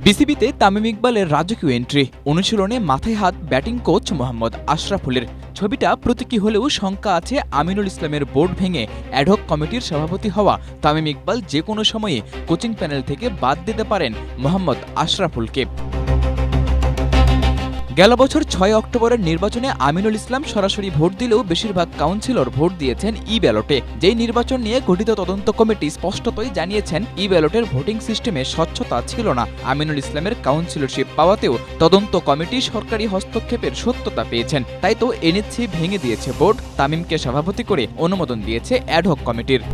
বিসিবিতে তামিম ইকবালের রাজকীয় এন্ট্রি, অনুশীলনে মাথায় হাত ব্যাটিং কোচ মোহাম্মদ আশরাফুলের। ছবিটা প্রতীকী হলেও শঙ্কা আছে আমিনুল ইসলামের বোর্ড ভেঙে অ্যাডহক কমিটির সভাপতি হওয়া তামিম ইকবাল যে কোনো সময়ে কোচিং প্যানেল থেকে বাদ দিতে পারেন মোহাম্মদ আশরাফুলকে। গেল বছর ৬ অক্টোবরের নির্বাচনে আমিনুল ইসলাম সরাসরি ভোট দিলেও বেশিরভাগ কাউন্সিলর ভোট দিয়েছেন ই-ব্যালটে। যেই নির্বাচন নিয়ে গঠিত তদন্ত কমিটি স্পষ্টতই জানিয়েছেন ই-ব্যালটের ভোটিং সিস্টেমে স্বচ্ছতা ছিল না। আমিনুল ইসলামের কাউন্সিলরশিপ পাওয়াতেও তদন্ত কমিটি সরকারি হস্তক্ষেপের সত্যতা পেয়েছেন। তাই তো এনএসসি ভেঙে দিয়েছে বোর্ড, তামিমকে সভাপতি করে অনুমোদন দিয়েছে অ্যাডহক কমিটির।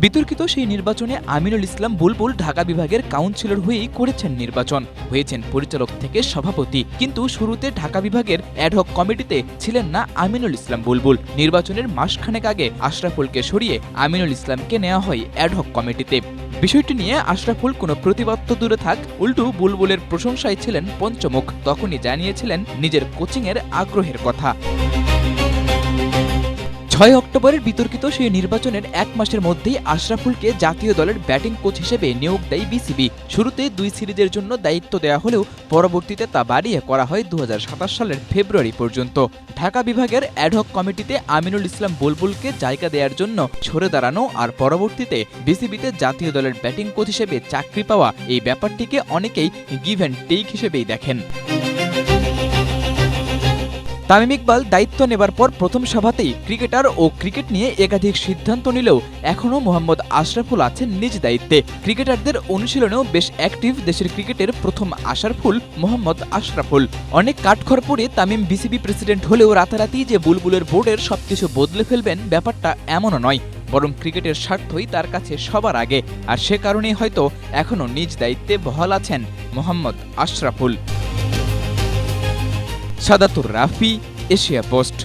বিতর্কিত সেই নির্বাচনে আমিনুল ইসলাম বুলবুল ঢাকা বিভাগের কাউন্সিলর হয়েই করেছেন নির্বাচন, হয়েছেন পরিচালক থেকে সভাপতি। কিন্তু শুরুতে ঢাকা বিভাগের অ্যাডহক কমিটিতে ছিলেন না আমিনুল ইসলাম বুলবুল। নির্বাচনের মাসখানেক আগে আশরাফুলকে সরিয়ে আমিনুল ইসলামকে নেওয়া হয় অ্যাডহক কমিটিতে। বিষয়টি নিয়ে আশরাফুল কোনো প্রতিবাদ তো দূরে থাক, উল্টো বুলবুলের প্রশংসায় ছিলেন পঞ্চমুখ। তখনই জানিয়েছিলেন নিজের কোচিংয়ের আগ্রহের কথা। ৬ অক্টোবরের বিতর্কিত সেই নির্বাচনের এক মাসের মধ্যেই আশরাফুলকে জাতীয় দলের ব্যাটিং কোচ হিসেবে নিয়োগ দেয় বিসিবি। শুরুতে ২ সিরিজের জন্য দায়িত্ব দেওয়া হলেও পরবর্তীতে তা বাড়িয়ে করা হয় ২০২৭ সালের ফেব্রুয়ারি পর্যন্ত। ঢাকা বিভাগের অ্যাডহক কমিটিতে আমিনুল ইসলাম বুলবুলকে জায়গা দেওয়ার জন্য সরে দাঁড়ানো আর পরবর্তীতে বিসিবিতে জাতীয় দলের ব্যাটিং কোচ হিসেবে চাকরি পাওয়া, এই ব্যাপারটিকে অনেকেই গিভ অ্যান্ড টেক হিসেবেই দেখেন। তামিম ইকবাল দায়িত্ব নেবার পর প্রথম সভাতেই ক্রিকেটার ও ক্রিকেট নিয়ে একাধিক সিদ্ধান্ত নিলেও এখনও মোহাম্মদ আশরাফুল আছেন নিজ দায়িত্বে। ক্রিকেটারদের অনুশীলনেও বেশ অ্যাক্টিভ দেশের ক্রিকেটের প্রথম আশার ফুল মোহাম্মদ আশরাফুল। অনেক কাঠখড় পড়ে তামিম বিসিবি প্রেসিডেন্ট হলেও রাতারাতি যে বুলবুলের বোর্ডের সবকিছু বদলে ফেলবেন ব্যাপারটা এমনও নয়, বরং ক্রিকেটের স্বার্থই তার কাছে সবার আগে। আর সে কারণেই হয়তো এখনও নিজ দায়িত্বে বহাল আছেন মোহাম্মদ আশরাফুল। Sadatur Rafi, Asia post.